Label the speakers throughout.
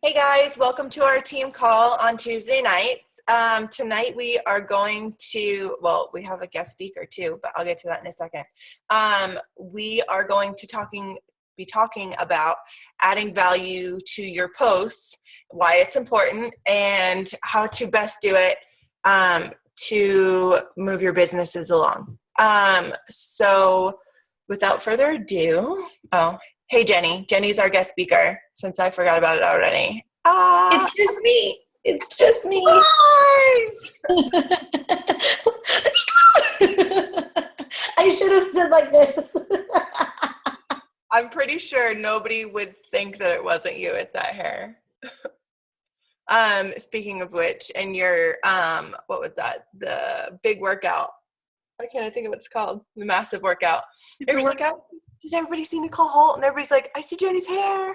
Speaker 1: Hey guys, welcome to our team call on Tuesday nights. Tonight we are going to, well, we have a guest speaker too, but I'll get to that in a second. We are going to be talking about adding value to your posts, why it's important, and how to best do it to move your businesses along. So without further ado, hey, Jenny. Jenny's our guest speaker, since I forgot about it already.
Speaker 2: It's just me.
Speaker 1: It's just me.
Speaker 2: I should have said like this.
Speaker 1: I'm pretty sure nobody would think that it wasn't you with that hair. Speaking of which, and your, what was that? The big workout. Why can't I think of what it's called? The massive workout. Everybody's like, does everybody see Nicole Holt? And everybody's like, I see Jenny's hair.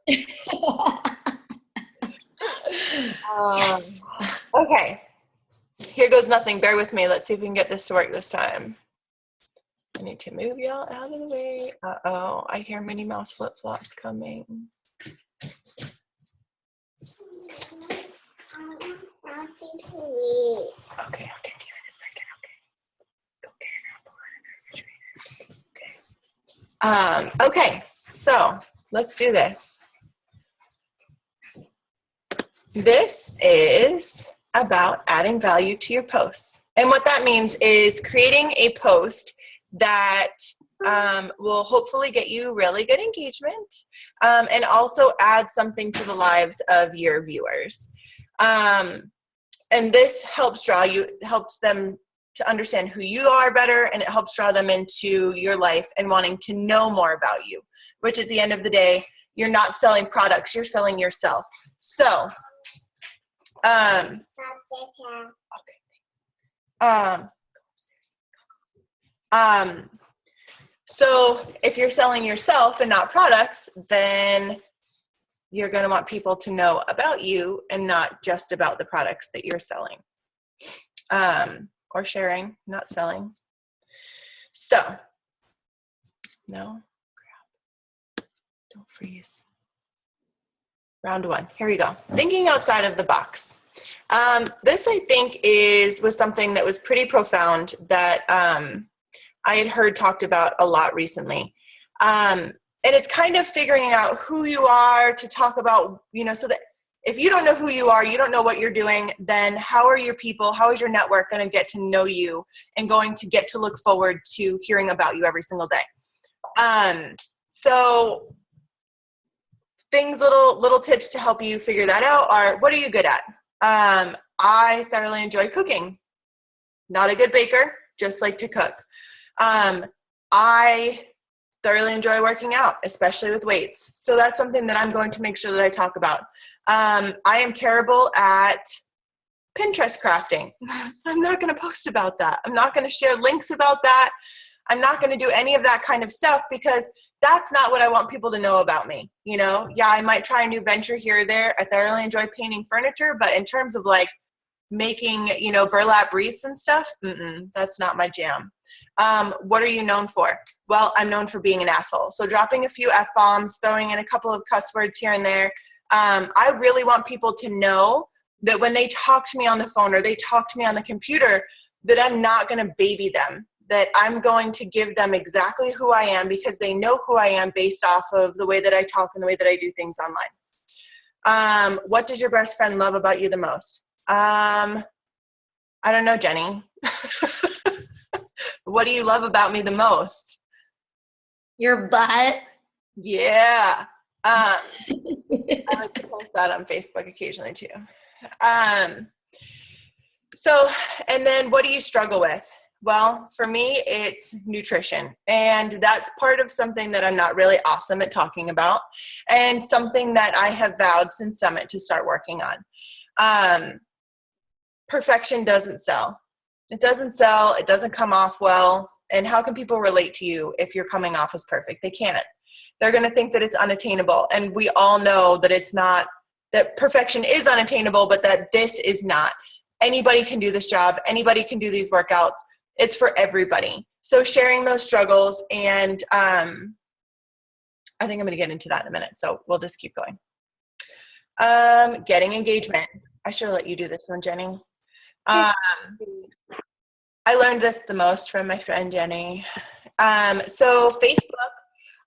Speaker 2: Yes.
Speaker 1: Okay. Here goes nothing. Bear with me. Let's see if we can get this to work this time. I need to move y'all out of the way. Uh-oh. I hear Minnie Mouse flip-flops coming. Okay, I'll get to you in a second. Okay. Go get an apple out of the refrigerator. Okay, so let's do this. This is about adding value to your posts. And what that means is creating a post that will hopefully get you really good engagement and also add something to the lives of your viewers. And this helps them to understand who you are better, and it helps draw them into your life and wanting to know more about you, which at the end of the day, you're not selling products, you're selling yourself. So, so if you're selling yourself and not products, then you're going to want people to know about you and not just about the products that you're selling, or sharing, not selling. So, no, crap, don't freeze. Round one, here we go. Thinking outside of the box. This, I think, was something that was pretty profound that I had heard talked about a lot recently. And it's kind of figuring out who you are to talk about, so that if you don't know who you are, you don't know what you're doing, then how are your people, how is your network going to get to know you and going to get to look forward to hearing about you every single day? So little tips to help you figure that out are, what are you good at? I thoroughly enjoy cooking. Not a good baker, just like to cook. I thoroughly enjoy working out, especially with weights. So that's something that I'm going to make sure that I talk about. I am terrible at Pinterest crafting, so I'm not going to post about that. I'm not going to share links about that. I'm not going to do any of that kind of stuff because that's not what I want people to know about me. Yeah, I might try a new venture here or there. I thoroughly enjoy painting furniture, but in terms of like making, burlap wreaths and stuff, that's not my jam. What are you known for? Well, I'm known for being an asshole. So dropping a few F-bombs, throwing in a couple of cuss words here and there. I really want people to know that when they talk to me on the phone or they talk to me on the computer, that I'm not going to baby them, that I'm going to give them exactly who I am because they know who I am based off of the way that I talk and the way that I do things online. What does your best friend love about you the most? I don't know, Jenny. What do you love about me the most?
Speaker 2: Your butt.
Speaker 1: Yeah. I like to post that on Facebook occasionally too. So, and then what do you struggle with? Well, for me, it's nutrition. And that's part of something that I'm not really awesome at talking about and something that I have vowed since Summit to start working on. Perfection doesn't sell. It doesn't sell. It doesn't come off well. And how can people relate to you if you're coming off as perfect? They can't. They're going to think that it's unattainable. And we all know that it's not, that perfection is unattainable, but that this is not. Anybody can do this job. Anybody can do these workouts. It's for everybody. So sharing those struggles, and I think I'm going to get into that in a minute. So we'll just keep going. Getting engagement. I should have let you do this one, Jenny. I learned this the most from my friend Jenny. So Facebook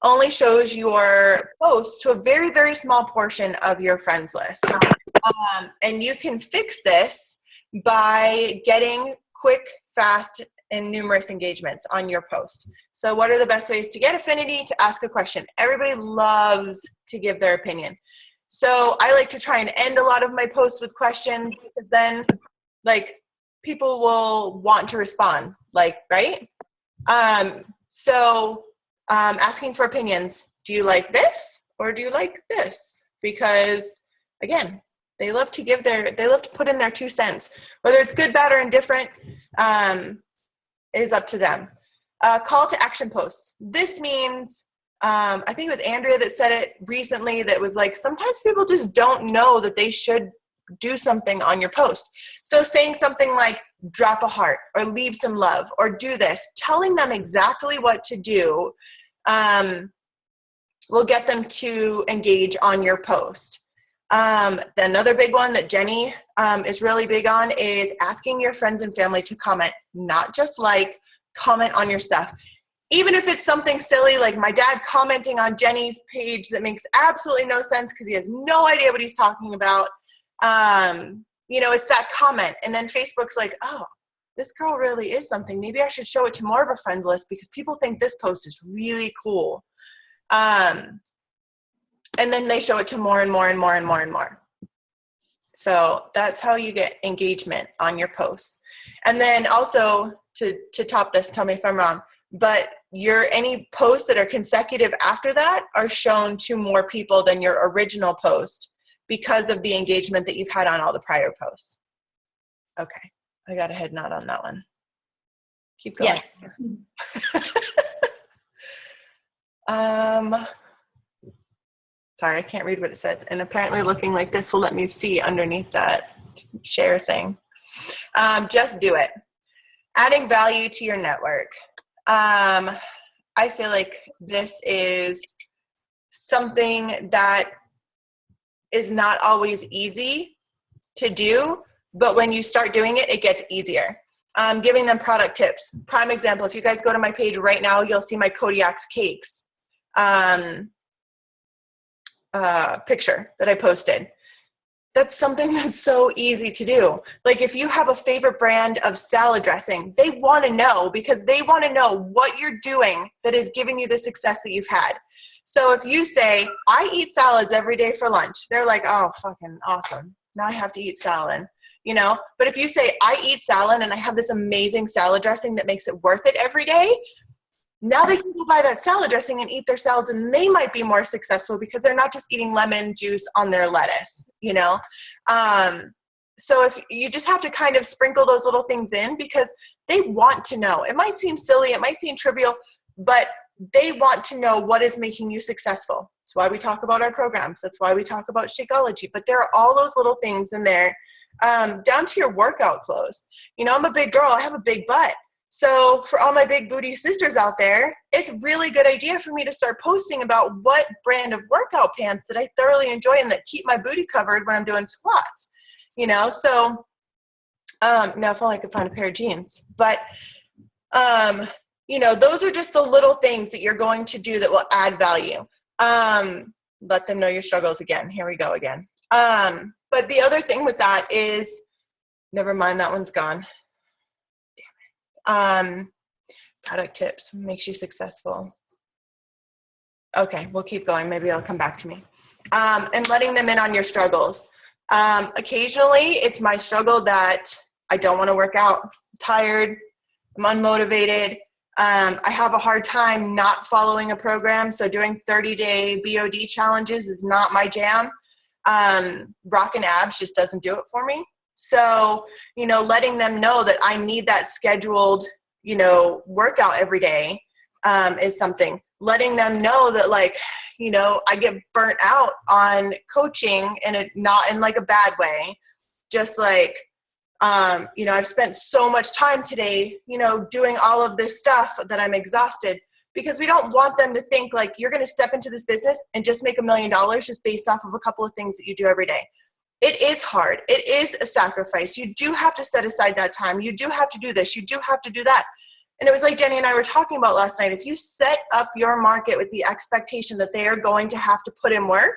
Speaker 1: only shows your posts to a very, very small portion of your friends list. And you can fix this by getting quick, fast, and numerous engagements on your post. So what are the best ways to get affinity? To ask a question. Everybody loves to give their opinion. So I like to try and end a lot of my posts with questions, because then like people will want to respond, like, right? Asking for opinions. Do you like this or do you like this? Because again, they love to put in their 2 cents. Whether it's good, bad, or indifferent is up to them. Call to action posts. This means, I think it was Andrea that said it recently, that was like, sometimes people just don't know that they should do something on your post. So saying something like drop a heart or leave some love or do this, telling them exactly what to do will get them to engage on your post. Another big one that Jenny is really big on is asking your friends and family to comment, not just like, comment on your stuff. Even if it's something silly, like my dad commenting on Jenny's page that makes absolutely no sense because he has no idea what he's talking about. It's that comment. And then Facebook's like, oh, this girl really is something. Maybe I should show it to more of a friends list because people think this post is really cool. And then they show it to more and more and more and more and more. So that's how you get engagement on your posts. And then also to top this, tell me if I'm wrong, but any posts that are consecutive after that are shown to more people than your original post because of the engagement that you've had on all the prior posts. Okay, I got a head nod on that one. Keep going.
Speaker 2: Yes.
Speaker 1: Sorry, I can't read what it says. And apparently looking like this will let me see underneath that share thing. Just do it. Adding value to your network. I feel like this is something that is not always easy to do, but when you start doing it, it gets easier. Giving them product tips. Prime example, if you guys go to my page right now, you'll see my Kodiak's cakes picture that I posted. That's something that's so easy to do. Like if you have a favorite brand of salad dressing, they want to know because they want to know what you're doing that is giving you the success that you've had. So if you say, I eat salads every day for lunch, they're like, oh, fucking awesome. Now I have to eat salad, But if you say, I eat salad and I have this amazing salad dressing that makes it worth it every day, now they can go buy that salad dressing and eat their salads, and they might be more successful because they're not just eating lemon juice on their lettuce, So if you just have to kind of sprinkle those little things in because they want to know. It might seem silly, it might seem trivial, but they want to know what is making you successful. That's why we talk about our programs. That's why we talk about Shakeology. But there are all those little things in there, down to your workout clothes. I'm a big girl. I have a big butt. So for all my big booty sisters out there, it's a really good idea for me to start posting about what brand of workout pants that I thoroughly enjoy and that keep my booty covered when I'm doing squats, So now if only I could find a pair of jeans. But, those are just the little things that you're going to do that will add value. Let them know your struggles again. Here we go again. But the other thing with that is, never mind, that one's gone. Product tips makes you successful. Okay, we'll keep going. Maybe it'll come back to me. And letting them in on your struggles. Occasionally, it's my struggle that I don't want to work out. I'm tired. I'm unmotivated. I have a hard time not following a program. So doing 30-day BOD challenges is not my jam. Rockin' abs just doesn't do it for me. So, letting them know that I need that scheduled, workout every day is something. Letting them know that, I get burnt out on coaching and not in like a bad way. Just like, I've spent so much time today, doing all of this stuff that I'm exhausted. because we don't want them to think like you're going to step into this business and just make $1 million just based off of a couple of things that you do every day. It is hard. It is a sacrifice. You do have to set aside that time. You do have to do this. You do have to do that. And it was like Jenny and I were talking about last night. If you set up your market with the expectation that they are going to have to put in work,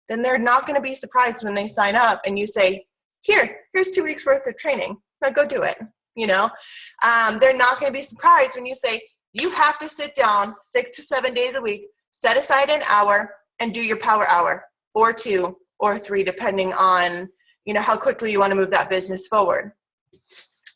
Speaker 1: then they're not going to be surprised when they sign up and you say, here's 2 weeks worth of training. Now go do it. They're not going to be surprised when you say, you have to sit down 6 to 7 days a week, set aside an hour and do your power hour, or 2 or 3, depending on, how quickly you want to move that business forward.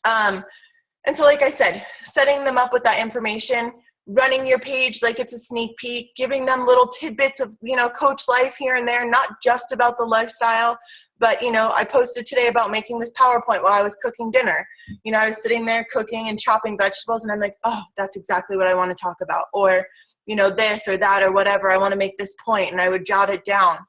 Speaker 1: And so like I said, setting them up with that information, running your page like it's a sneak peek, giving them little tidbits of, coach life here and there, not just about the lifestyle, but, I posted today about making this PowerPoint while I was cooking dinner. I was sitting there cooking and chopping vegetables and I'm like, oh, that's exactly what I want to talk about. Or, this or that or whatever, I want to make this point, and I would jot it down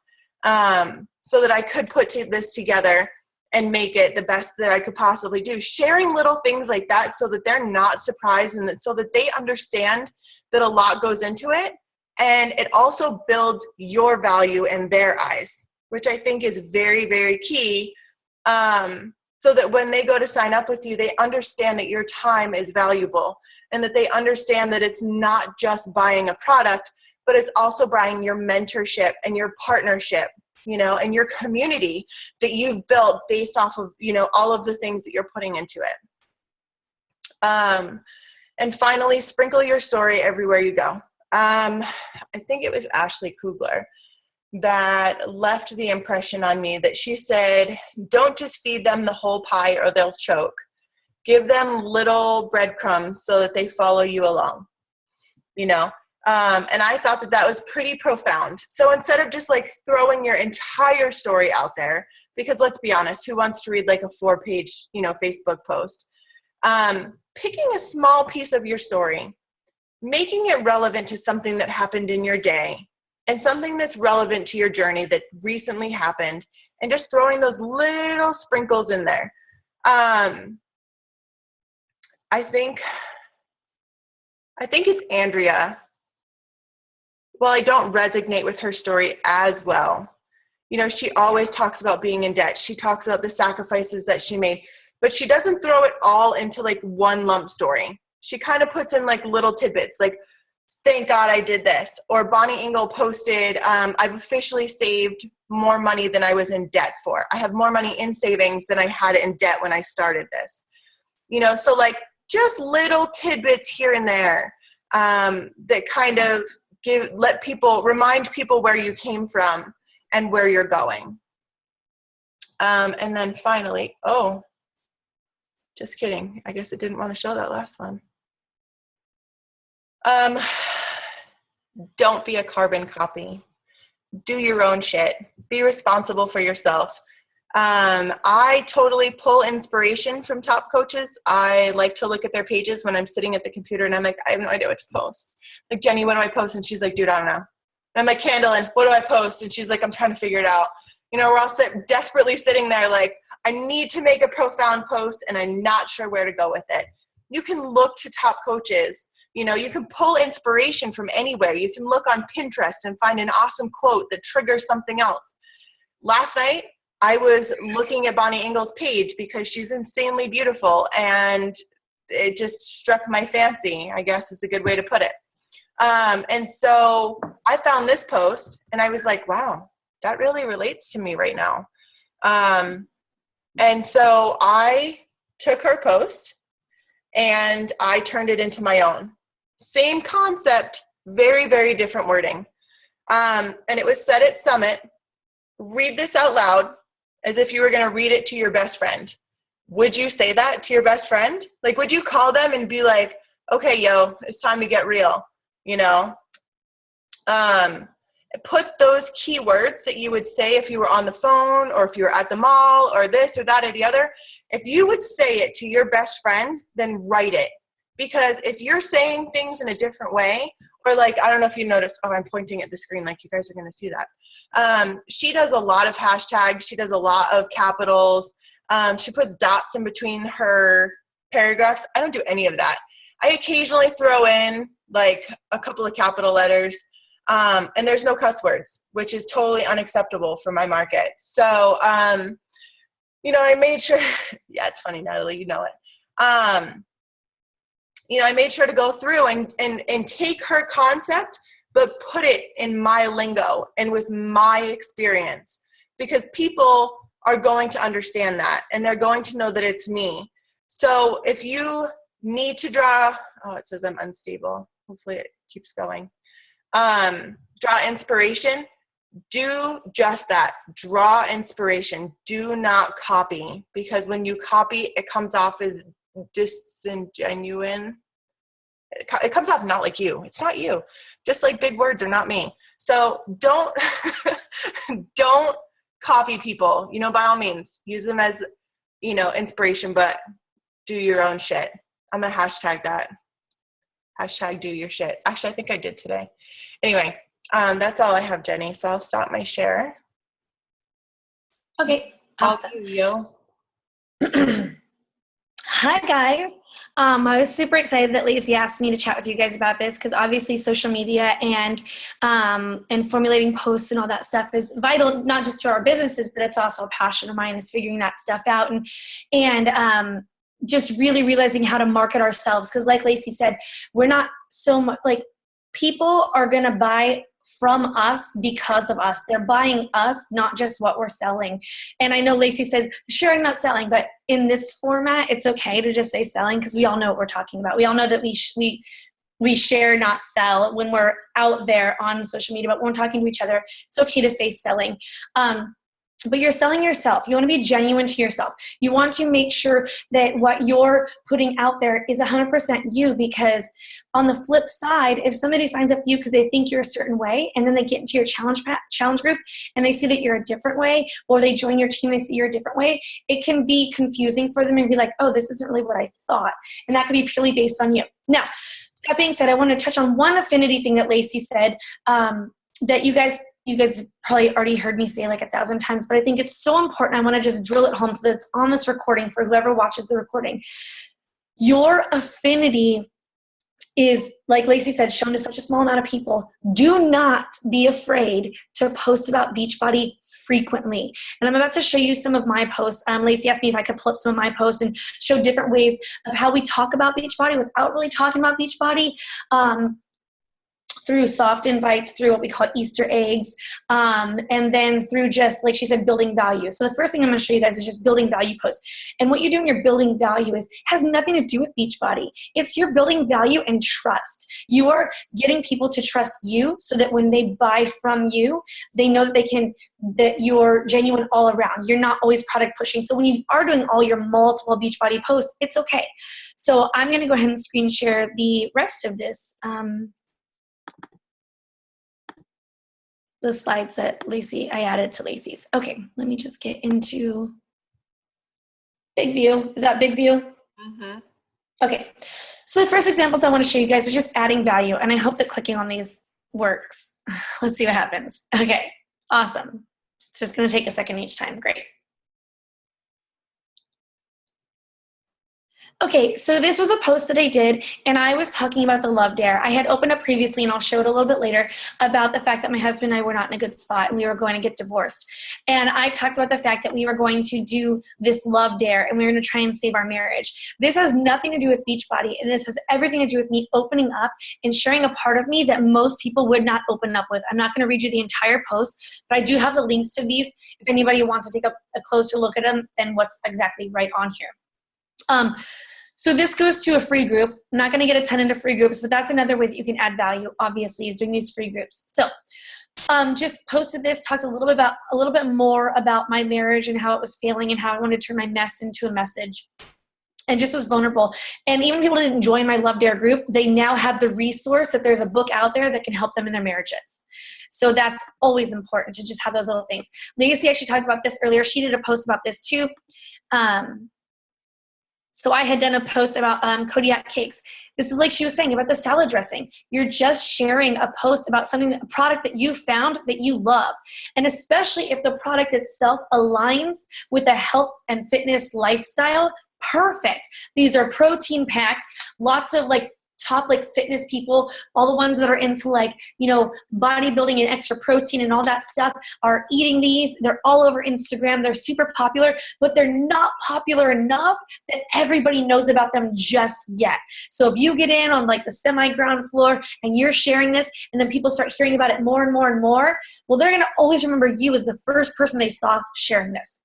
Speaker 1: so that I could put this together and make it the best that I could possibly do. Sharing little things like that so that they're not surprised and so that they understand that a lot goes into it. And it also builds your value in their eyes, which I think is very, very key. So that when they go to sign up with you, they understand that your time is valuable and that they understand that it's not just buying a product, but it's also buying your mentorship and your partnership, and your community that you've built based off of, all of the things that you're putting into it. And finally, sprinkle your story everywhere you go. I think it was Ashley Kugler that left the impression on me that she said, don't just feed them the whole pie or they'll choke. Give them little breadcrumbs so that they follow you along, and I thought that was pretty profound. So instead of just like throwing your entire story out there, because let's be honest, who wants to read like a 4-page, Facebook post? Picking a small piece of your story, making it relevant to something that happened in your day and something that's relevant to your journey that recently happened, and just throwing those little sprinkles in there. I think it's Andrea. Well, I don't resonate with her story as well. She always talks about being in debt. She talks about the sacrifices that she made, but she doesn't throw it all into like one lump story. She kind of puts in like little tidbits, like, thank God I did this. Or Bonnie Engel posted, I've officially saved more money than I was in debt for. I have more money in savings than I had in debt when I started this. So like just little tidbits here and there that kind of remind people where you came from and where you're going. And then finally, just kidding. I guess it didn't want to show that last one. Don't be a carbon copy. Do your own shit. Be responsible for yourself. I totally pull inspiration from top coaches. I like to look at their pages when I'm sitting at the computer and I'm like, I have no idea what to post. Like, Jenny, what do I post? And she's like, dude, I don't know. And I'm like, Candlin, what do I post? And she's like, I'm trying to figure it out. We're all desperately sitting there like, I need to make a profound post and I'm not sure where to go with it. You can look to top coaches. You can pull inspiration from anywhere. You can look on Pinterest and find an awesome quote that triggers something else. Last night, I was looking at Bonnie Engel's page because she's insanely beautiful and it just struck my fancy, I guess is a good way to put it. And so I found this post and I was like, wow, that really relates to me right now. And so I took her post and I turned it into my own. Same concept, very, very different wording. And it was said at Summit, read this out loud as if you were going to read it to your best friend. Would you say that to your best friend? Like, would you call them and be like, okay, yo, it's time to get real, Put those keywords that you would say if you were on the phone or if you were at the mall or this or that or the other. If you would say it to your best friend, then write it. Because if you're saying things in a different way, or like, I don't know if you noticed, I'm pointing at the screen like you guys are going to see that. She does a lot of hashtags. She does a lot of capitals. She puts dots in between her paragraphs. I don't do any of that. I occasionally throw in like a couple of capital letters. And there's no cuss words, which is totally unacceptable for my market. So, you know, I made sure, yeah, it's funny, Natalie, you know it. You know, I made sure to go through and take her concept, but put it in my lingo and with my experience, because people are going to understand that and they're going to know that it's me. So if you need to draw, oh, it says I'm unstable. Hopefully it keeps going. Draw inspiration. Do just that. Draw inspiration. Do not copy, because when you copy, it comes off as disingenuine. It comes off not like you. It's not you. Just like big words are not me. So don't don't copy people. You know, by all means, use them as, you know, inspiration, but do your own shit. I'm gonna hashtag that. Hashtag do your shit. Actually, I think I did today. Anyway, that's all I have, Jenny. So I'll stop my share.
Speaker 2: Okay, awesome.
Speaker 1: I'll you.
Speaker 2: Hi, guys. I was super excited that Lacey asked me to chat with you guys about this, because obviously social media and formulating posts and all that stuff is vital, not just to our businesses, but it's also a passion of mine, is figuring that stuff out and just really realizing how to market ourselves. Because like Lacey said, we're not so much like, people are going to buy from us because of us. They're buying us, not just what we're selling. And I know Lacey said sharing, not selling, but in this format, it's okay to just say selling, because we all know what we're talking about. We all know that we share, not sell, when we're out there on social media, but when we're talking to each other, it's okay to say selling. But you're selling yourself. You want to be genuine to yourself. You want to make sure that what you're putting out there is 100% you, because on the flip side, if somebody signs up with you because they think you're a certain way, and then they get into your challenge group and they see that you're a different way, or they join your team, they see you're a different way, it can be confusing for them and be like, oh, this isn't really what I thought. And that could be purely based on you. Now, that being said, I want to touch on one affinity thing that Lacey said that you guys probably already heard me say like 1,000 times, but I think it's so important. I want to just drill it home so that it's on this recording for whoever watches the recording. Your affinity is, like Lacey said, shown to such a small amount of people. Do not be afraid to post about Beachbody frequently. And I'm about to show you some of my posts. Lacey asked me if I could pull up some of my posts and show different ways of how we talk about Beachbody without really talking about Beachbody. Through soft invites, through what we call Easter eggs, and then through just, like she said, building value. So the first thing I'm going to show you guys is just building value posts. And what you do when you're building value has nothing to do with Beachbody. It's you're building value and trust. You are getting people to trust you so that when they buy from you, they know that that you're genuine all around. You're not always product pushing. So when you are doing all your multiple Beachbody posts, it's okay. So I'm going to go ahead and screen share the rest of this. The slides that I added to Lacey's. Okay, let me just get into big view. Is that big view?
Speaker 1: Mm-hmm.
Speaker 2: Okay, so the first examples I want to show you guys was just adding value, and I hope that clicking on these works. Let's see what happens. Okay, awesome. It's just going to take a second each time. Great. Okay, so this was a post that I did, and I was talking about the Love Dare. I had opened up previously, and I'll show it a little bit later, about the fact that my husband and I were not in a good spot, and we were going to get divorced. And I talked about the fact that we were going to do this Love Dare, and we were going to try and save our marriage. This has nothing to do with Beachbody, and this has everything to do with me opening up and sharing a part of me that most people would not open up with. I'm not going to read you the entire post, but I do have the links to these. If anybody wants to take a closer look at them, then what's exactly right on here. So this goes to a free group. I'm not going to get a ton into free groups, but that's another way that you can add value, obviously, is doing these free groups. So just posted this, talked a little bit more about my marriage and how it was failing and how I wanted to turn my mess into a message. And just was vulnerable. And even people that didn't join my Love Dare group, they now have the resource that there's a book out there that can help them in their marriages. So that's always important to just have those little things. Lacey actually talked about this earlier. She did a post about this too. So I had done a post about Kodiak cakes. This is like she was saying about the salad dressing. You're just sharing a post about a product that you found that you love. And especially if the product itself aligns with a health and fitness lifestyle, perfect. These are protein packed, lots of like top like fitness people, all the ones that are into like, you know, bodybuilding and extra protein and all that stuff are eating these. They're all over Instagram. They're super popular, but they're not popular enough that everybody knows about them just yet. So if you get in on like the semi-ground floor and you're sharing this and then people start hearing about it more and more and more, well, they're going to always remember you as the first person they saw sharing this.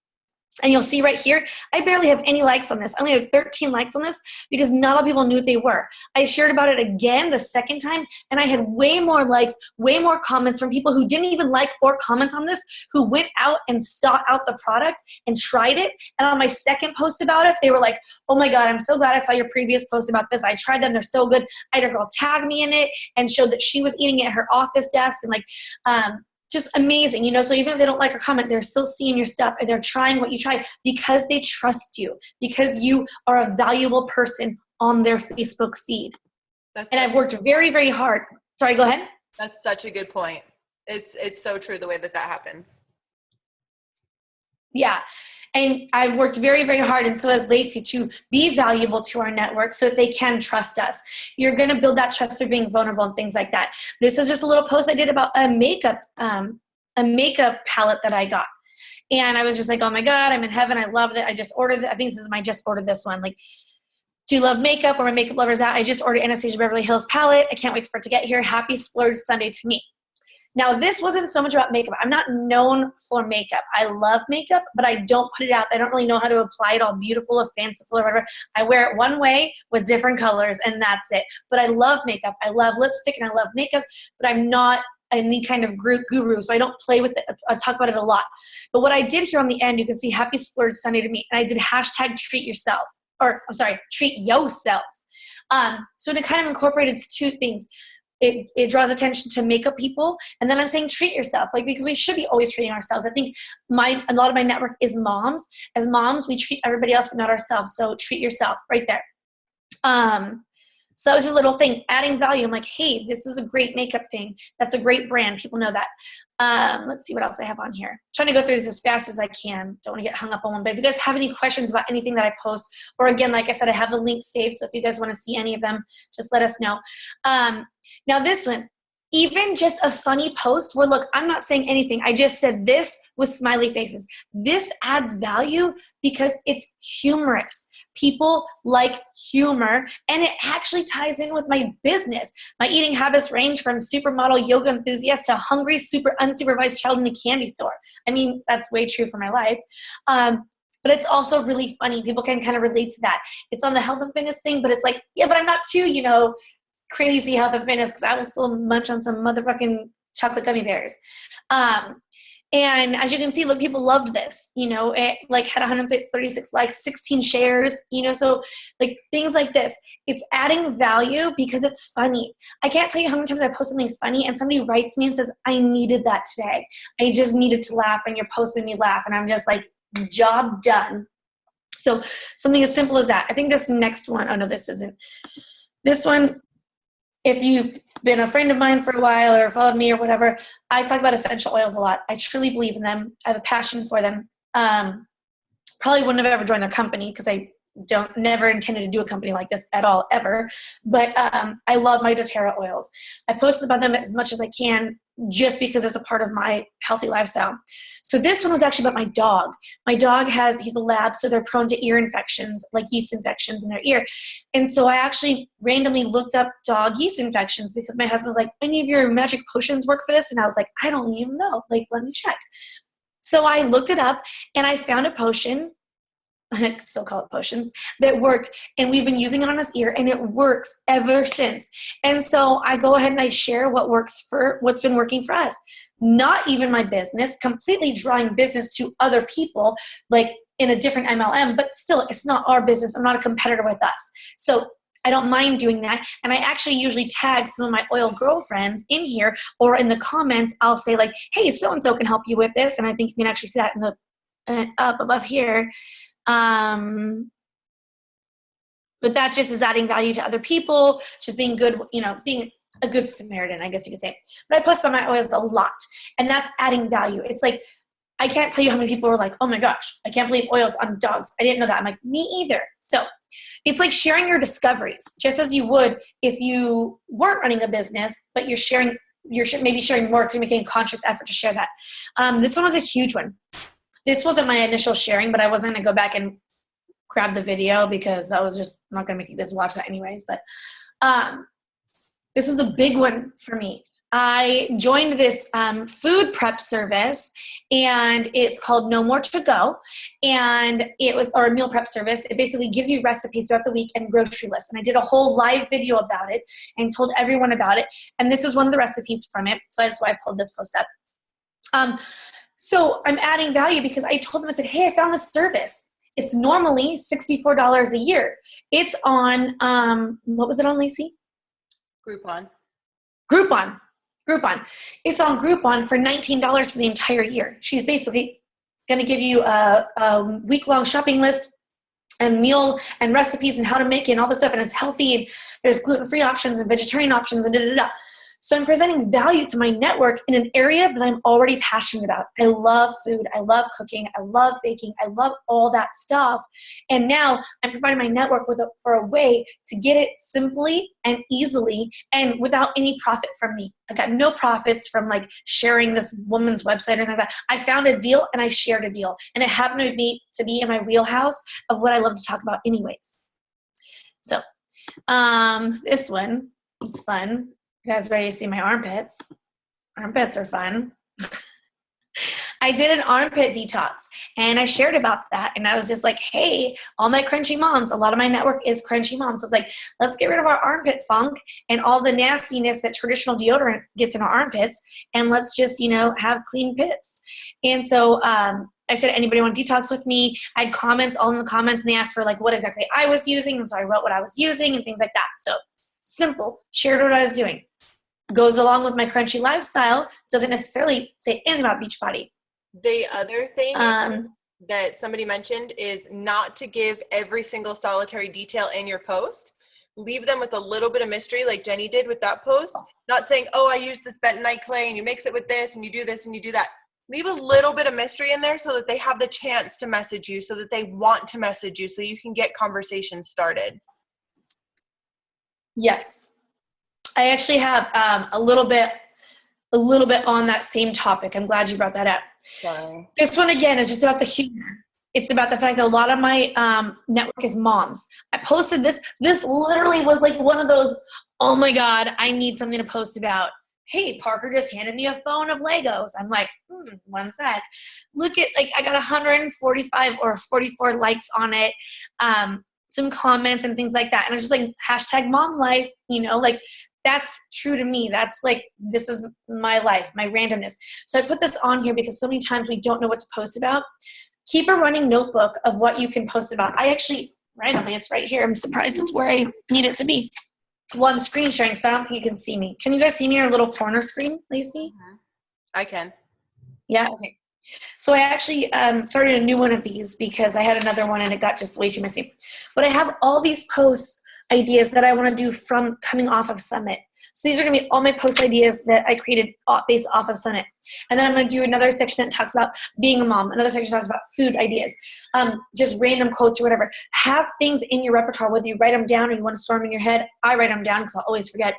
Speaker 2: And you'll see right here, I barely have any likes on this. I only have 13 likes on this because not a lot of people knew what they were. I shared about it again the second time, and I had way more likes, way more comments from people who didn't even like or comment on this, who went out and sought out the product and tried it. And on my second post about it, they were like, oh my God, I'm so glad I saw your previous post about this. I tried them. They're so good. I had a girl tag me in it and showed that she was eating it at her office desk, and like, just amazing, you know, so even if they don't like or comment, they're still seeing your stuff and they're trying what you try because they trust you, because you are a valuable person on their Facebook feed. And I've worked very, very hard. Sorry, go ahead.
Speaker 1: That's such a good point. It's so true the way that happens.
Speaker 2: Yeah. And I've worked very, very hard, and so has Lacey, to be valuable to our network so that they can trust us. You're going to build that trust through being vulnerable and things like that. This is just a little post I did about a makeup palette that I got. And I was just like, oh my God, I'm in heaven. I love it. I just ordered it. I think I just ordered this one. Like, do you love makeup? Where my makeup lovers at? I just ordered Anastasia Beverly Hills palette. I can't wait for it to get here. Happy Splurge Sunday to me. Now, this wasn't so much about makeup. I'm not known for makeup. I love makeup, but I don't put it out. I don't really know how to apply it all beautiful or fanciful or whatever. I wear it one way with different colors, and that's it. But I love makeup. I love lipstick, and I love makeup, but I'm not any kind of guru, so I don't play with it. I talk about it a lot. But what I did here on the end, you can see Happy Splurge Sunday to me, and I did hashtag treat yourself, or I'm sorry, treat yourself. So it kind of incorporated two things. It draws attention to makeup people, and then I'm saying treat yourself, like, because we should be always treating ourselves. I think a lot of my network is moms. As moms, we treat everybody else but not ourselves, so treat yourself right there. So that was just a little thing, adding value. I'm like, hey, this is a great makeup thing. That's a great brand. People know that. Let's see what else I have on here. I'm trying to go through this as fast as I can. Don't want to get hung up on one. But if you guys have any questions about anything that I post, or again, like I said, I have the links saved. So if you guys want to see any of them, just let us know. Now this one, even just a funny post where, look, I'm not saying anything. I just said this with smiley faces. This adds value because it's humorous. People like humor, and it actually ties in with my business. My eating habits range from supermodel yoga enthusiast to hungry, super unsupervised child in a candy store. I mean, that's way true for my life. But it's also really funny. People can kind of relate to that. It's on the health and fitness thing, but it's like, yeah, but I'm not too, crazy health and fitness, because I will still munch on some motherfucking chocolate gummy bears. And as you can see, look, people loved this, it like had 136 likes, 16 shares, so like things like this, it's adding value because it's funny. I can't tell you how many times I post something funny and somebody writes me and says, I needed that today. I just needed to laugh and your post made me laugh. And I'm just like, job done. So something as simple as that. I think this next one, oh no, this isn't. This one, if you've been a friend of mine for a while or followed me or whatever, I talk about essential oils a lot. I truly believe in them. I have a passion for them. Probably wouldn't have ever joined their company because I never intended to do a company like this at all, ever. But I love my doTERRA oils. I post about them as much as I can just because it's a part of my healthy lifestyle. So this one was actually about my dog. My dog he's a lab, so they're prone to ear infections, like yeast infections in their ear. And so I actually randomly looked up dog yeast infections because my husband was like, any of your magic potions work for this? And I was like, I don't even know. Like, let me check. So I looked it up and I found a potion, I still call it potions, that worked, and we've been using it on his ear, and it works ever since. And so I go ahead and I share what's been working for us. Not even my business, completely drawing business to other people, like in a different MLM, but still, it's not our business. I'm not a competitor with us. So I don't mind doing that. And I actually usually tag some of my oil girlfriends in here, or in the comments, I'll say like, hey, so-and-so can help you with this. And I think you can actually see that in the up above here. But that just is adding value to other people, just being good, being a good Samaritan, I guess you could say. But I post about my oils a lot, and that's adding value. It's like I can't tell you how many people were like, oh my gosh, I can't believe oils on dogs. I didn't know that. I'm like, me either. So it's like sharing your discoveries, just as you would if you weren't running a business, but you're maybe sharing more because you're making a conscious effort to share that. This one was a huge one. This wasn't my initial sharing, but I wasn't going to go back and grab the video because that was just not going to make you guys watch that anyways. But this was a big one for me. I joined this food prep service, and it's called No More To Go, and or a meal prep service. It basically gives you recipes throughout the week and grocery lists. And I did a whole live video about it and told everyone about it. And this is one of the recipes from it. So that's why I pulled this post up. So I'm adding value because I told them, I said, hey, I found this service. It's normally $64 a year. It's on, what was it on, Lacey?
Speaker 1: Groupon.
Speaker 2: It's on Groupon for $19 for the entire year. She's basically going to give you a week-long shopping list and meal and recipes and how to make it and all this stuff. And it's healthy, and there's gluten-free options and vegetarian options and da-da-da. So I'm presenting value to my network in an area that I'm already passionate about. I love food. I love cooking. I love baking. I love all that stuff. And now I'm providing my network for a way to get it simply and easily and without any profit from me. I got no profits from like sharing this woman's website or anything like that. I found a deal and I shared a deal. And it happened to be in my wheelhouse of what I love to talk about anyways. So this one is fun. You guys ready to see my armpits? Armpits are fun. I did an armpit detox, and I shared about that, and I was just like, hey, all my crunchy moms, a lot of my network is crunchy moms. So it's like, let's get rid of our armpit funk and all the nastiness that traditional deodorant gets in our armpits, and let's just, have clean pits. And so I said, anybody want to detox with me? I had comments all in the comments, and they asked for like what exactly I was using, and so I wrote what I was using and things like that. So simple, shared what I was doing. Goes along with my crunchy lifestyle, doesn't necessarily say anything about Beachbody.
Speaker 1: The other thing that somebody mentioned is not to give every single solitary detail in your post. Leave them with a little bit of mystery like Jenny did with that post. Not saying, oh, I use this bentonite clay and you mix it with this and you do this and you do that. Leave a little bit of mystery in there so that they have the chance to message you, so that they want to message you, so you can get conversations started.
Speaker 2: Yes. I actually have a little bit on that same topic. I'm glad you brought that up.
Speaker 1: Sorry.
Speaker 2: This one, again, is just about the humor. It's about the fact that a lot of my network is moms. I posted this. This literally was like one of those, oh my God, I need something to post about. Hey, Parker just handed me a phone of Legos. I'm like, one sec. Look at, like, I got 145 or 44 likes on it. Some comments and things like that. And it's just like hashtag mom life, like that's true to me. That's like, this is my life, my randomness. So I put this on here because so many times we don't know what to post about. Keep a running notebook of what you can post about. I actually, randomly, it's right here. I'm surprised it's where I need it to be. Well, I'm screen sharing, so I don't think you can see me. Can you guys see me in our little corner screen, Lacey?
Speaker 1: I can.
Speaker 2: Yeah, okay. So I actually started a new one of these because I had another one and it got just way too messy. But I have all these post ideas that I want to do from coming off of Summit. So these are going to be all my post ideas that I created based off of Summit. And then I'm going to do another section that talks about being a mom. Another section talks about food ideas, just random quotes or whatever. Have things in your repertoire, whether you write them down or you want to store them in your head. I write them down because I'll always forget.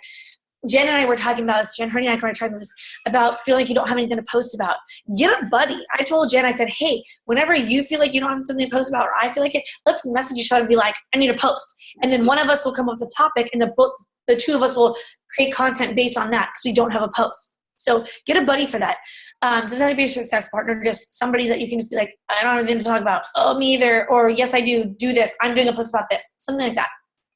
Speaker 2: Jen and I were talking about this, Jen Hardy and I were talking about this, about feeling like you don't have anything to post about. Get a buddy. I told Jen, I said, hey, whenever you feel like you don't have something to post about or I feel like it, let's message each other and be like, I need a post. And then one of us will come up with a topic and the two of us will create content based on that because we don't have a post. So get a buddy for that. Doesn't have to be a success partner, just somebody that you can just be like, I don't have anything to talk about. Oh, me either. Or yes, I do this. I'm doing a post about this. Something like that.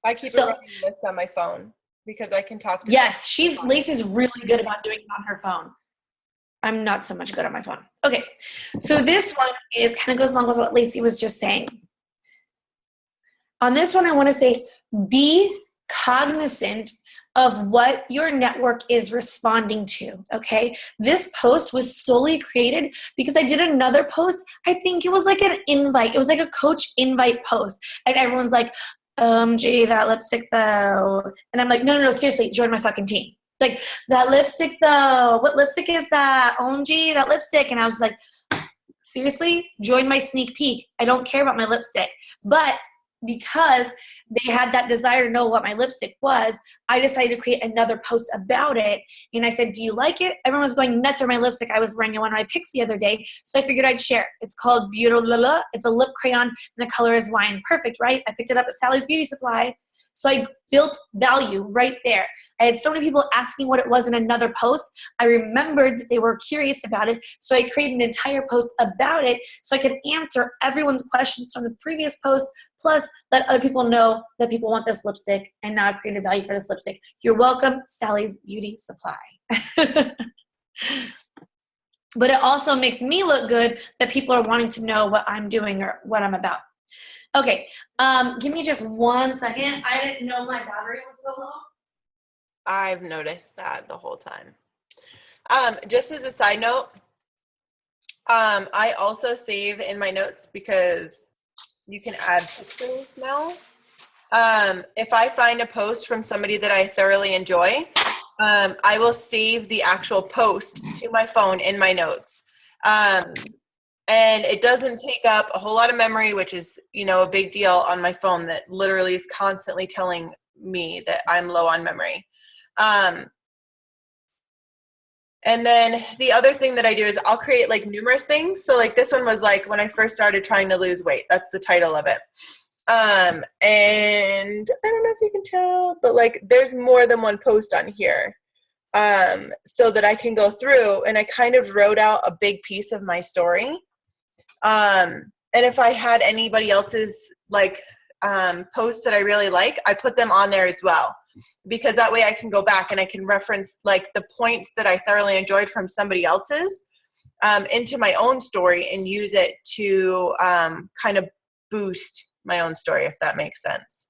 Speaker 1: I keep a running list on my phone because I can talk to
Speaker 2: Yes, Lacey's really good about doing it on her phone. I'm not so much good on my phone. Okay, so this one is kind of goes along with what Lacey was just saying. On this one, I want to say be cognizant of what your network is responding to, okay? This post was solely created because I did another post. I think it was like an invite. It was like a coach invite post. And everyone's like, gee, that lipstick though. And I'm like, no, seriously, join my fucking team. Like, that lipstick though, what lipstick is that? OMG, that lipstick. And I was like, seriously, join my sneak peek. I don't care about my lipstick. But because they had that desire to know what my lipstick was, I decided to create another post about it. And I said, do you like it? Everyone was going nuts over my lipstick. I was wearing one of my picks the other day. So I figured I'd share. It's called Beautiful. It's a lip crayon and the color is wine. Perfect, right? I picked it up at Sally's Beauty Supply. So I built value right there. I had so many people asking what it was in another post. I remembered that they were curious about it. So I created an entire post about it so I could answer everyone's questions from the previous post, plus let other people know that people want this lipstick, and now I've created value for this lipstick. You're welcome, Sally's Beauty Supply. But it also makes me look good that people are wanting to know what I'm doing or what I'm about. Okay, give me just 1 second. I didn't know my battery was so low.
Speaker 1: I've noticed that the whole time. Just as a side note, I also save in my notes because you can add pictures now. If I find a post from somebody that I thoroughly enjoy, I will save the actual post to my phone in my notes. And it doesn't take up a whole lot of memory, which is, a big deal on my phone that literally is constantly telling me that I'm low on memory. And then the other thing that I do is I'll create like numerous things. So like this one was like when I first started trying to lose weight. That's the title of it. And I don't know if you can tell, but like there's more than one post on here. So that I can go through, and I kind of wrote out a big piece of my story. And if I had anybody else's like posts that I really like, I put them on there as well, because that way I can go back and I can reference like the points that I thoroughly enjoyed from somebody else's into my own story and use it to kind of boost my own story, if that makes sense.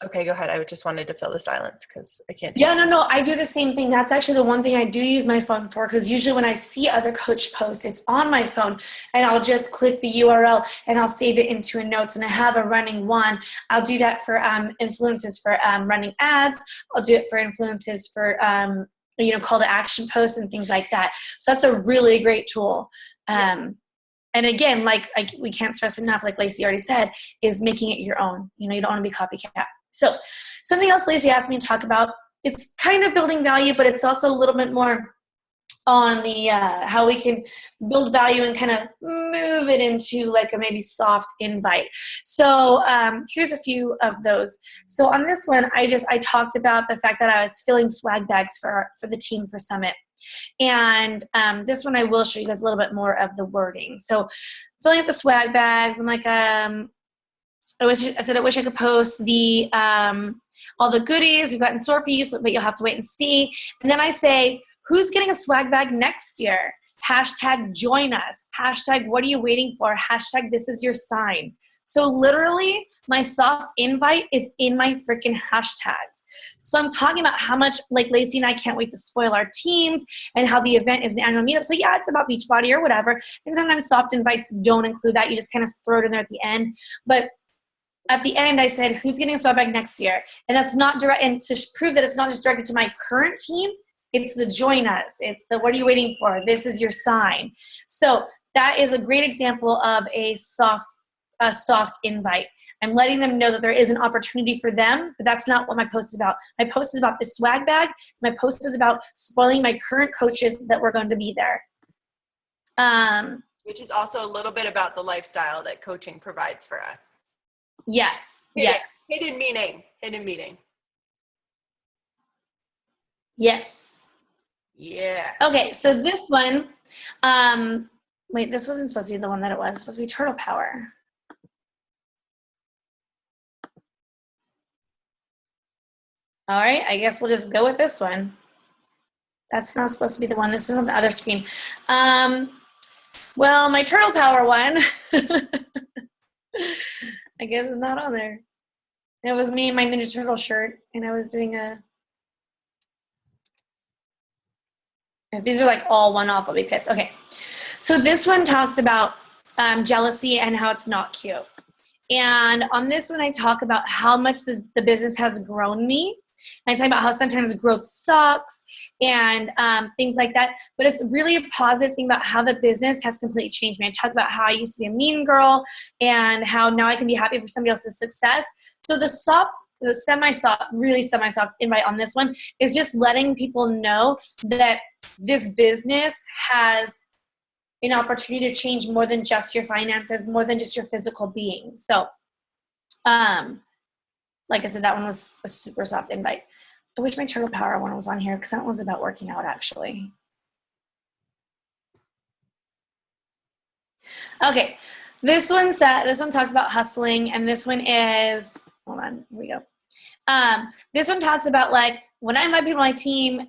Speaker 1: Okay, go ahead. I just wanted to fill the silence because I can't.
Speaker 2: Yeah, no, I do the same thing. That's actually the one thing I do use my phone for, because usually when I see other coach posts, it's on my phone, and I'll just click the URL and I'll save it into a notes, and I have a running one. I'll do that for influences for running ads. I'll do it for influences for call to action posts and things like that. So that's a really great tool. And again, like we can't stress enough, like Lacey already said, is making it your own. You don't want to be copycat. So something else Lacey asked me to talk about, it's kind of building value, but it's also a little bit more on the how we can build value and kind of move it into like a maybe soft invite. So here's a few of those. So on this one, I talked about the fact that I was filling swag bags for the team for Summit. And this one I will show you guys a little bit more of the wording. So filling up the swag bags, I'm like, I said I wish I could post the all the goodies we've got in store for you, but you'll have to wait and see. And then I say, who's getting a swag bag next year? Hashtag join us. Hashtag what are you waiting for? Hashtag this is your sign. So literally my soft invite is in my freaking hashtags. So I'm talking about how much like Lacey and I can't wait to spoil our teams and how the event is an annual meetup. So yeah, it's about Beachbody or whatever. And sometimes soft invites don't include that. You just kind of throw it in there at the end. But at the end, I said, who's getting a swag bag next year? And that's not direct. And to prove that it's not just directed to my current team, it's the join us. It's the what are you waiting for? This is your sign. So that is a great example of a soft invite. I'm letting them know that there is an opportunity for them, but that's not what my post is about. My post is about the swag bag. My post is about spoiling my current coaches that we're going to be there.
Speaker 1: Which is also a little bit about the lifestyle that coaching provides for us.
Speaker 2: Yes.
Speaker 1: Hidden meaning.
Speaker 2: Yes.
Speaker 1: Yeah.
Speaker 2: Okay, so this one, wait, this wasn't supposed to be the one that it was. It's supposed to be Turtle Power. All right, I guess we'll just go with this one. That's not supposed to be the one. This is on the other screen. Well, my Turtle Power one, I guess it's not on there. It was me in my Ninja Turtle shirt, and I was doing if these are like all one off, I'll be pissed. Okay, so this one talks about jealousy and how it's not cute. And on this one, I talk about how much the business has grown me And I talk about how sometimes growth sucks and things like that. But it's really a positive thing about how the business has completely changed me. I talk about how I used to be a mean girl and how now I can be happy for somebody else's success. So the semi-soft, really semi-soft invite on this one is just letting people know that this business has an opportunity to change more than just your finances, more than just your physical being. So, like I said, that one was a super soft invite. I wish my Turtle Power one was on here because that one was about working out, actually. Okay, this one talks about hustling, and this one is, hold on, here we go. This one talks about like, when I invite people on my team,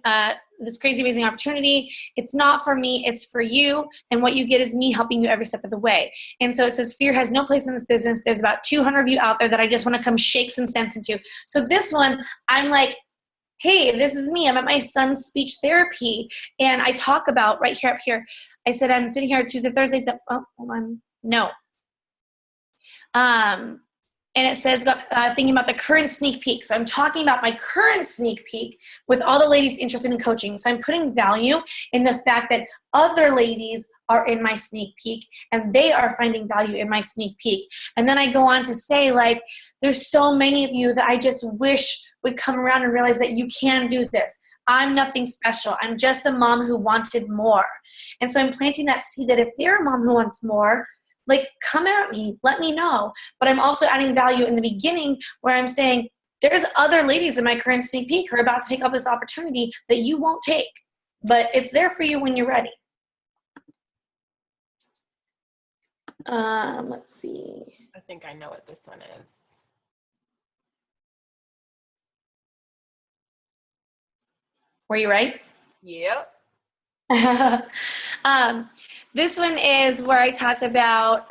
Speaker 2: this crazy, amazing opportunity, it's not for me, it's for you. And what you get is me helping you every step of the way. And so it says, fear has no place in this business. There's about 200 of you out there that I just want to come shake some sense into. So this one, I'm like, hey, this is me. I'm at my son's speech therapy. And I talk about right here, up here. I said, I'm sitting here Tuesday, Thursday. So, oh, hold on. No. And it says, thinking about the current sneak peek. So I'm talking about my current sneak peek with all the ladies interested in coaching. So I'm putting value in the fact that other ladies are in my sneak peek and they are finding value in my sneak peek. And then I go on to say, like, there's so many of you that I just wish would come around and realize that you can do this. I'm nothing special. I'm just a mom who wanted more. And so I'm planting that seed that if they're a mom who wants more, like, come at me, let me know. But I'm also adding value in the beginning where I'm saying, there's other ladies in my current sneak peek who are about to take up this opportunity that you won't take, but it's there for you when you're ready. Let's see.
Speaker 1: I think I know what this one is.
Speaker 2: Were you right?
Speaker 1: Yep.
Speaker 2: This one is where I talked about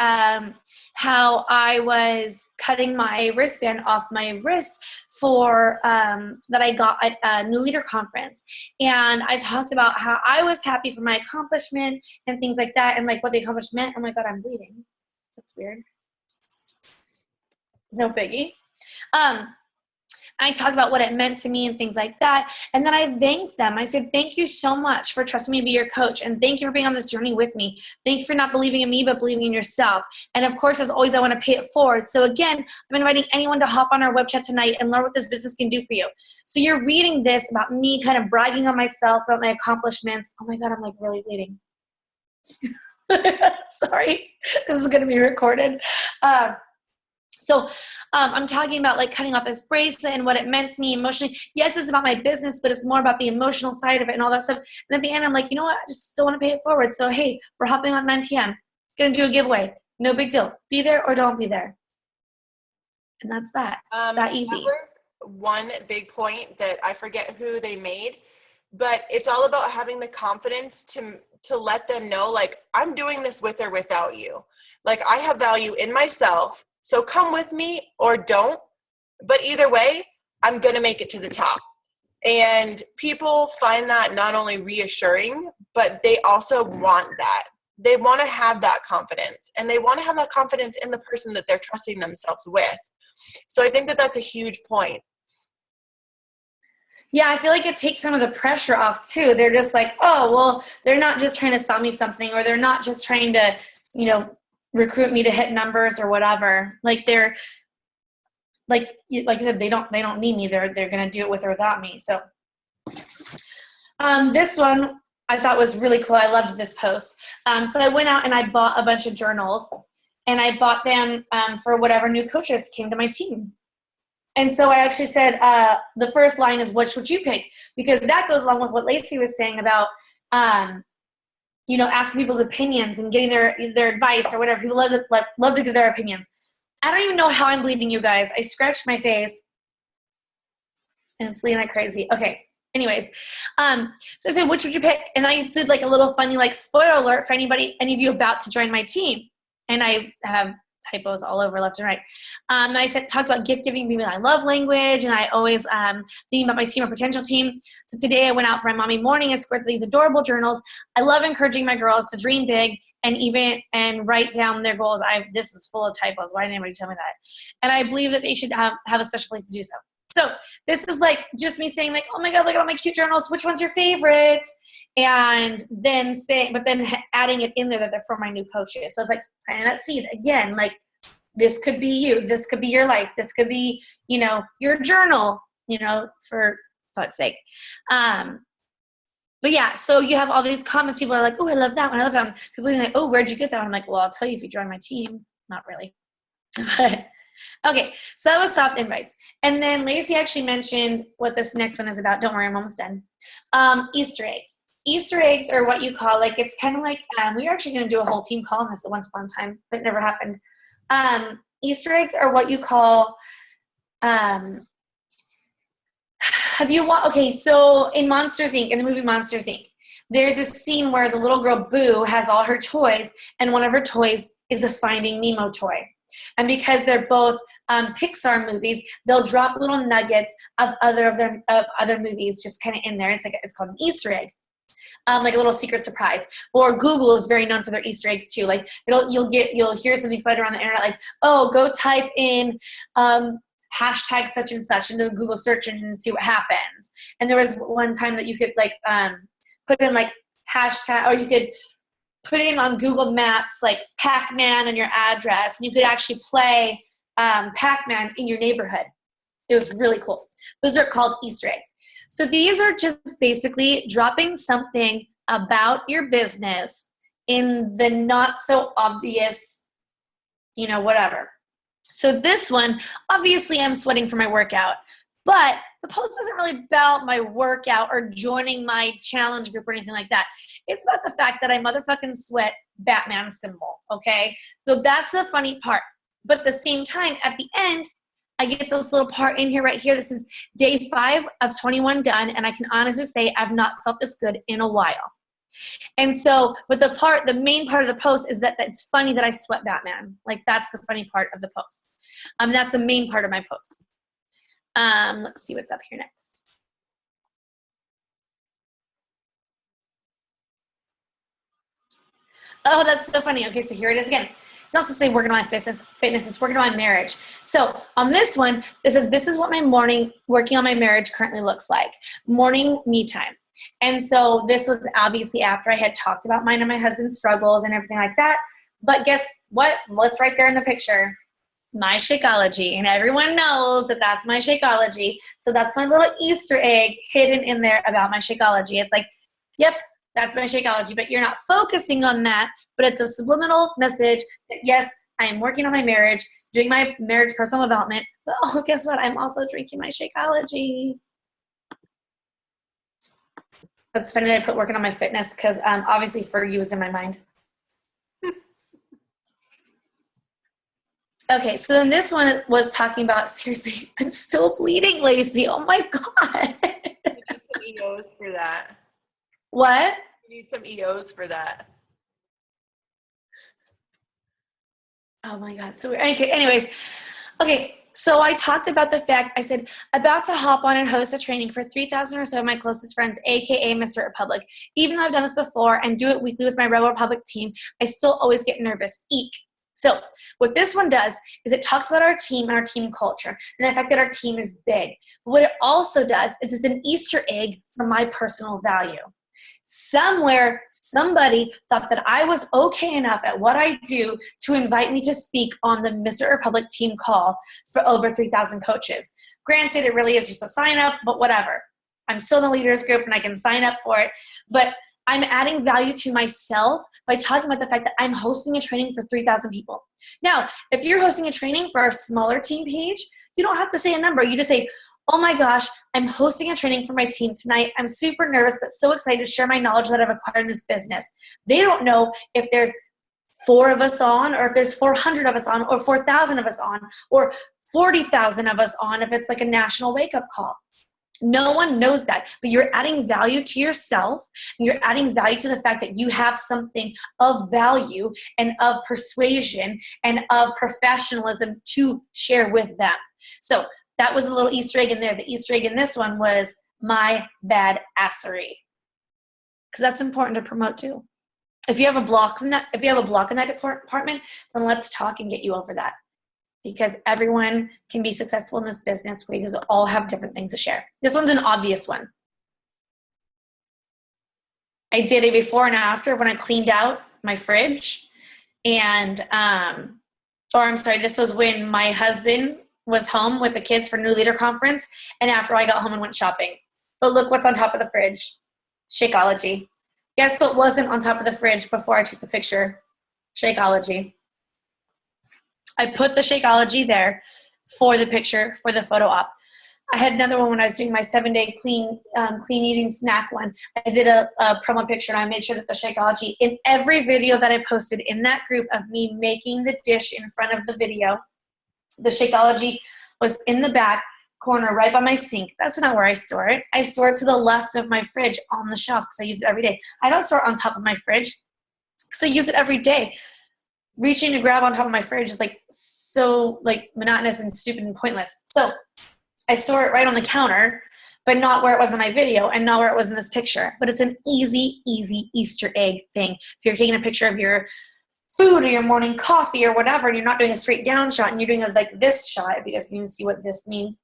Speaker 2: how I was cutting my wristband off my wrist for that I got at a New Leader Conference. And I talked about how I was happy for my accomplishment and things like that, and like what the accomplishment meant. Oh my God, I'm bleeding. That's weird. No biggie. I talked about what it meant to me and things like that. And then I thanked them. I said, thank you so much for trusting me to be your coach. And thank you for being on this journey with me. Thank you for not believing in me, but believing in yourself. And of course, as always, I want to pay it forward. So again, I'm inviting anyone to hop on our web chat tonight and learn what this business can do for you. So you're reading this about me kind of bragging on myself, about my accomplishments. Oh my God, I'm like really bleeding. Sorry, this is going to be recorded. So I'm talking about like cutting off this bracelet and what it meant to me emotionally. Yes, it's about my business, but it's more about the emotional side of it and all that stuff. And at the end, I'm like, you know what? I just still want to pay it forward. So, hey, we're hopping on 9 p.m. Going to do a giveaway. No big deal. Be there or don't be there. And that's that. It's that easy.
Speaker 1: That was one big point that I forget who they made, but it's all about having the confidence to let them know, like, I'm doing this with or without you. Like, I have value in myself. So come with me or don't, but either way, I'm going to make it to the top. And people find that not only reassuring, but they also want that. They want to have that confidence, and they want to have that confidence in the person that they're trusting themselves with. So I think that that's a huge point.
Speaker 2: Yeah, I feel like it takes some of the pressure off too. They're just like, oh, well, they're not just trying to sell me something, or they're not just trying to, recruit me to hit numbers or whatever. Like they're like I said, they don't need me. They're going to do it with or without me. So this one I thought was really cool. I loved this post. So I went out and I bought a bunch of journals, and I bought them for whatever new coaches came to my team. And so I actually said, the first line is, what should you pick? Because that goes along with what Lacey was saying about, asking people's opinions and getting their advice or whatever. People love to give their opinions. I don't even know how I'm bleeding, you guys. I scratched my face, and it's bleeding like crazy. Okay. Anyways, so I said, which would you pick? And I did like a little funny, like, spoiler alert for any of you about to join my team. And I have typos all over left and right. I talked about gift giving being my love language, and I always think about my team or potential team. So today I went out for my mommy morning and scored these adorable journals. I love encouraging my girls to dream big and write down their goals. This is full of typos. Why didn't anybody tell me that? And I believe that they should have a special place to do so. So this is like just me saying like, oh my God, look at all my cute journals. Which one's your favorite? And then adding it in there that they're for my new coaches. So it's like planting that seed again, like this could be you, this could be your life, this could be, your journal, for fuck's sake. But yeah, so you have all these comments. People are like, oh, I love that one. I love that one. People are like, oh, where'd you get that one? I'm like, well, I'll tell you if you join my team. Not really. But okay, so that was soft invites. And then Lacey actually mentioned what this next one is about. Don't worry, I'm almost done. Easter eggs. Easter eggs are what you call, like, it's kind of like, we were actually going to do a whole team call on this at once upon a time, but it never happened. Easter eggs are what you call, okay, so in Monsters, Inc., in the movie Monsters, Inc., there's a scene where the little girl Boo has all her toys, and one of her toys is a Finding Nemo toy. And because they're both Pixar movies, they'll drop little nuggets of other movies just kind of in there. It's called an Easter egg. Like a little secret surprise. Or Google is very known for their Easter eggs too. Like you'll hear something floating around the internet like, oh, go type in hashtag such and such into the Google search engine and see what happens. And there was one time that you could like put in like hashtag, or you could put in on Google Maps like Pac-Man and your address, and you could actually play Pac-Man in your neighborhood. It was really cool. Those are called Easter eggs. So these are just basically dropping something about your business in the not so obvious, whatever. So this one, obviously I'm sweating for my workout, but the post isn't really about my workout or joining my challenge group or anything like that. It's about the fact that I motherfucking sweat Batman symbol, okay? So that's the funny part. But at the same time, at the end, I get this little part in here right here. This is day 5 of 21 done, and I can honestly say I've not felt this good in a while. And so, but the main part of the post is that it's funny that I sweat Batman. Like, that's the funny part of the post. That's the main part of my post. Let's see what's up here next. Oh, that's so funny. Okay, so here it is again. It's not simply working on my fitness, it's working on my marriage. So on this one, this is what my morning working on my marriage currently looks like. Morning me time. And so this was obviously after I had talked about mine and my husband's struggles and everything like that. But guess what? What's right there in the picture? My Shakeology. And everyone knows that that's my Shakeology. So that's my little Easter egg hidden in there about my Shakeology. It's like, yep, that's my Shakeology. But you're not focusing on that. But it's a subliminal message that, yes, I am working on my marriage, doing my marriage personal development. But, oh, guess what? I'm also drinking my Shakeology. That's funny that I put working on my fitness because obviously Fergie was in my mind. Okay, so then this one was talking about, seriously, I'm still bleeding, Lacey. Oh, my God.
Speaker 1: You need some EOs for that.
Speaker 2: What?
Speaker 1: You need some EOs for that.
Speaker 2: Oh my God. So okay, anyways, okay. So I talked about the fact, I said, about to hop on and host a training for 3,000 or so of my closest friends, AKA Mr. Republic. Even though I've done this before and do it weekly with my Rebel Republic team, I still always get nervous. Eek. So what this one does is it talks about our team and our team culture and the fact that our team is big. But what it also does is it's an Easter egg for my personal value. Somewhere, somebody thought that I was okay enough at what I do to invite me to speak on the Mr. Republic team call for over 3,000 coaches. Granted, it really is just a sign up, but whatever. I'm still in the leaders group and I can sign up for it. But I'm adding value to myself by talking about the fact that I'm hosting a training for 3,000 people. Now, if you're hosting a training for a smaller team page, you don't have to say a number. You just say, oh my gosh, I'm hosting a training for my team tonight. I'm super nervous, but so excited to share my knowledge that I've acquired in this business. They don't know if there's 4 of us on, or if there's 400 of us on, or 4,000 of us on, or 40,000 of us on, if it's like a national wake-up call. No one knows that, but you're adding value to yourself, and you're adding value to the fact that you have something of value and of persuasion and of professionalism to share with them. So that was a little Easter egg in there. The Easter egg in this one was my bad assery, because that's important to promote too. If you have a block in that, department, then let's talk and get you over that. because everyone can be successful in this business because we all have different things to share. This one's an obvious one. I did a before and after when I cleaned out my fridge. And, this was when my husband was home with the kids for New Leader Conference, and after I got home and went shopping. But look what's on top of the fridge. Shakeology. Guess what wasn't on top of the fridge before I took the picture? Shakeology. I put the Shakeology there for the picture, for the photo op. I had another one when I was doing my 7-day clean eating snack one. I did a promo picture, and I made sure that the Shakeology, in every video that I posted in that group of me making the dish in front of the video, the Shakeology was in the back corner right by my sink. That's not where I store it. I store it to the left of my fridge on the shelf because I use it every day. I don't store it on top of my fridge because I use it every day. Reaching to grab on top of my fridge is so monotonous and stupid and pointless. So I store it right on the counter, but not where it was in my video and not where it was in this picture. But it's an easy Easter egg thing. If you're taking a picture of your food or your morning coffee or whatever, and you're not doing a straight down shot and you're doing this shot, if you guys can even see what this means,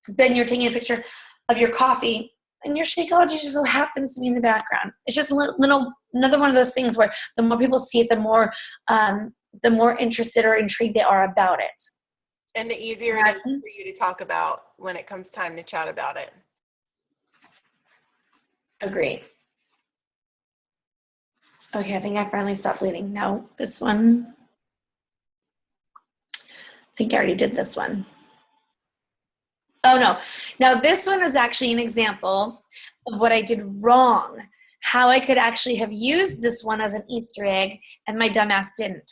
Speaker 2: then you're taking a picture of your coffee and your Shakeology just so happens to be in the background. It's just another one of those things where the more people see it, the more interested or intrigued they are about it.
Speaker 1: And the easier it is for you to talk about when it comes time to chat about it.
Speaker 2: Agree. Okay, I think I finally stopped bleeding. No, this one. I think I already did this one. Oh, no. Now, this one is actually an example of what I did wrong, how I could actually have used this one as an Easter egg, and my dumbass didn't.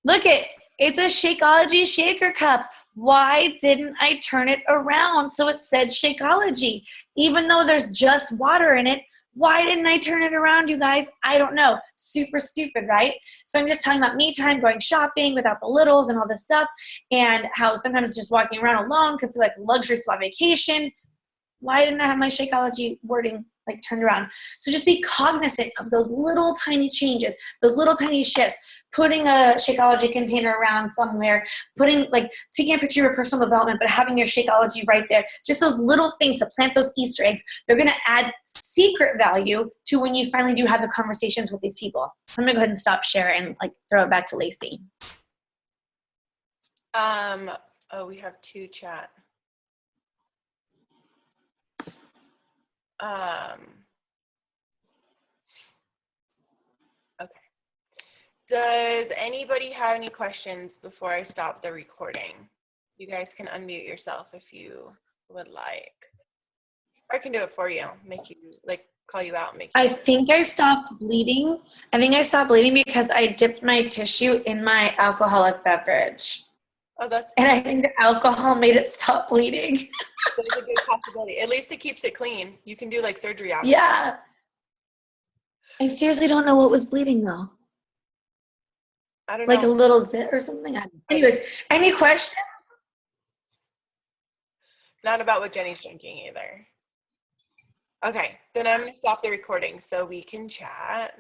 Speaker 2: Look it's a Shakeology shaker cup. Why didn't I turn it around so it said Shakeology? Even though there's just water in it, why didn't I turn it around, you guys? I don't know. Super stupid, right? So I'm just talking about me time going shopping without the littles and all this stuff, and how sometimes just walking around alone could feel like a luxury spa vacation. Why didn't I have my Shakeology wording turned around? So just be cognizant of those little tiny changes, those little tiny shifts, putting a Shakeology container around somewhere, taking a picture of your personal development, but having your Shakeology right there. Just those little things to plant those Easter eggs. They're going to add secret value to when you finally do have the conversations with these people. So I'm going to go ahead and stop sharing and throw it back to Lacey.
Speaker 1: We have two chat. Okay. Does anybody have any questions before I stop the recording? You guys can unmute yourself if you would like. Or I can do it for you. Make you call you out and make you.
Speaker 2: I think I stopped bleeding. Because I dipped my tissue in my alcoholic beverage.
Speaker 1: Oh, that's.
Speaker 2: And I think the alcohol made it stop bleeding.
Speaker 1: There's a good possibility. At least it keeps it clean. You can do surgery after.
Speaker 2: Yeah. I seriously don't know what was bleeding though.
Speaker 1: I don't know.
Speaker 2: A little zit or something. Anyways, any questions?
Speaker 1: Not about what Jenny's drinking either. Okay, then I'm going to stop the recording so we can chat.